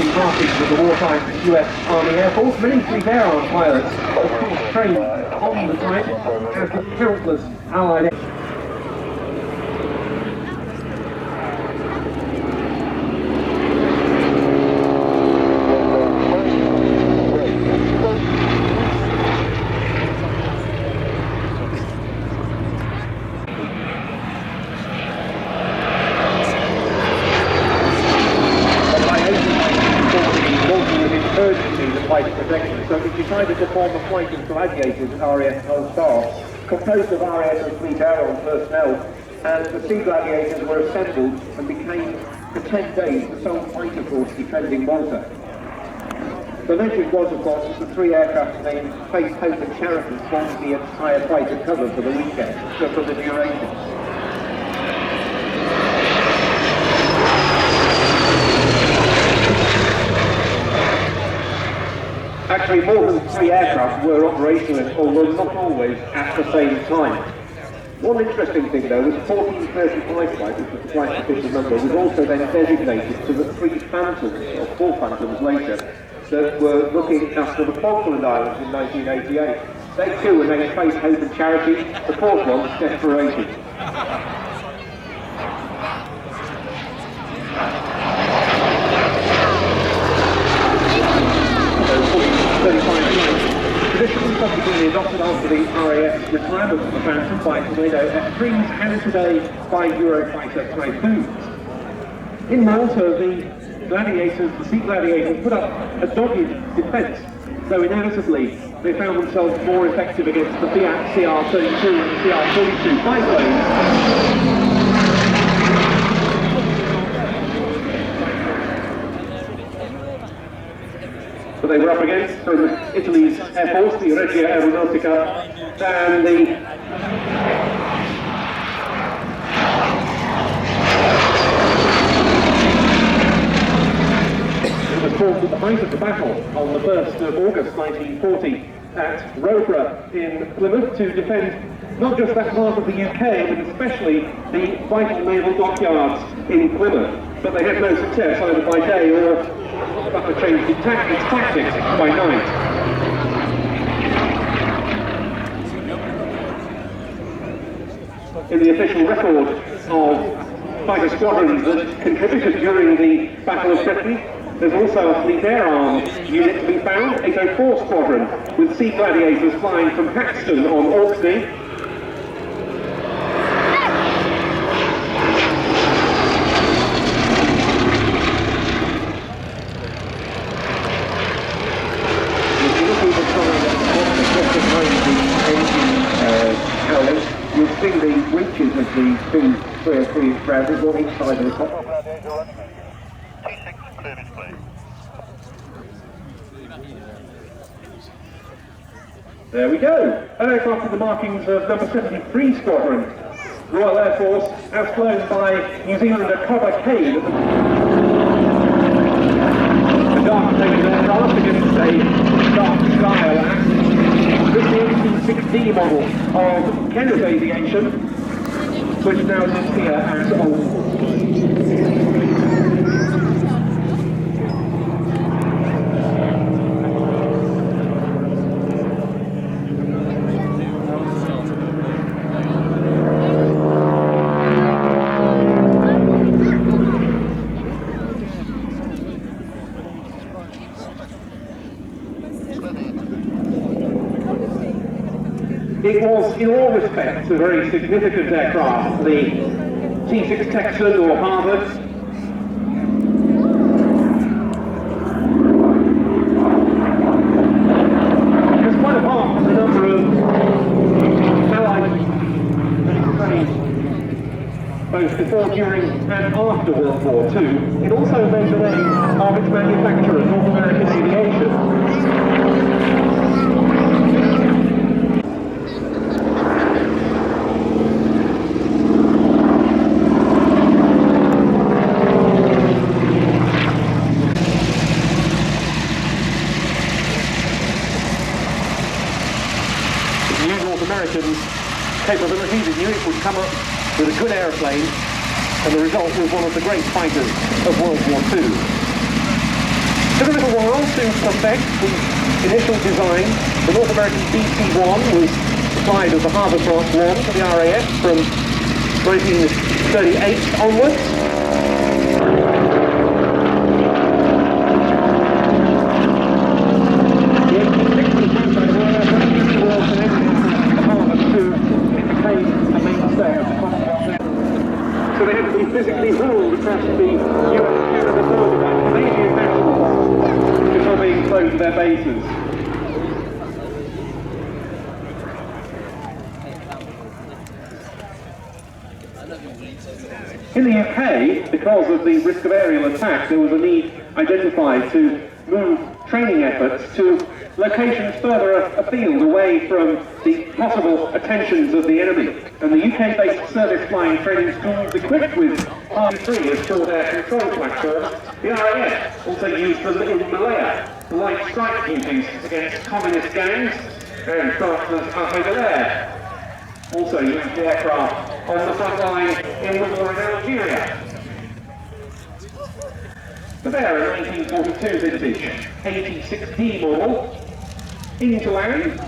in classes with the wartime US Army Air Force. Many Fleet Air Arm pilots, of course, trained on the type as the countless Allied protection. So we decided to form a flight of Gladiators RAF Hull Staff, composed of RAF and Fleet Air Arm personnel, and the Sea Gladiators were assembled and became, for 10 days, the sole fighter force defending Malta. The legend was, of course, that the 3 aircraft named Faith, Hope and Charity formed the entire fighter cover for the weekend, so for the duration. Actually, more than 3 aircraft were operational, although not always at the same time. One interesting thing, though, was 1435 flight, which was the flight's official number, was also then designated to the 3 Phantoms, or 4 Phantoms later, that were looking after the Falkland Islands in 1988. They too were named Faith, Hope and Charity, the 4th one, Desperation. Traditionally subsequently adopted after the RAF retirement of the Phantom by Tornado F3s and today by Eurofighter Typhoons. In Malta, the Gladiators, the Sea Gladiators, put up a dogged defence, though inevitably they found themselves more effective against the Fiat CR-32 and CR-42 biplanes. But they were up against from Italy's Air Force, the Regia Aeronautica, and the it was fought at the height of the battle on the 1st of August 1940 at Rowborough in Plymouth to defend not just that part of the UK, but especially the vital naval dockyards in Plymouth. But they had no success either by day or but to change its tactics by night. In the official record of fighter squadrons that contributed during the Battle of Britain, there's also a Fleet Air Arm unit to be found, 804 Squadron, with Sea Gladiators flying from Haxton on Orkney. You'll see the winches of the 303 grounded on each side of the top. T6 clear display. There we go. An aircraft with the markings of number 73 Squadron, Royal Air Force, as flown by New Zealander Cobber Cade. A dark taken aircraft against a dark sky, alas. This is the 1860 model of Kenneth Aviation, which now lives here as old. It was, in all respects, a very significant aircraft, the T6 Texan or Harvard. Because quite apart from the number of Allied planes, both before, during and after World War II, it also made the name of its manufacturer, North American Aviation. Americans' capabilities, they knew it would come up with a good aeroplane, and the result was one of the great fighters of World War II. took a little while to perfect the initial design. The North American BT-1 was supplied as the Harbour Class 1 to the RAF from 1938 onwards. So they had to be physically hauled across the US-Canada border by Canadian vessels before being flown to their bases. In the UK, because of the risk of aerial attack, there was a need identified to move training efforts to locations further afield, away from the possible attentions of the enemy. And the UK-based service flying training schools equipped with RC-3 as short air control platforms, the RAF also used them in Malaya for light strike duties against communist gangs, and France's armée de l'air also used the aircraft on the front line in the war in Algeria. But there, a 1942 vintage 86D model, into land,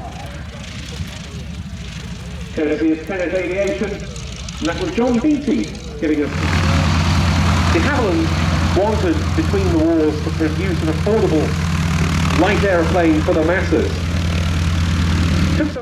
courtesy of Tennis Aviation, and that was John Beattie giving us. De Havilland wanted, between the wars, to produce an affordable light aeroplane for the masses. Took some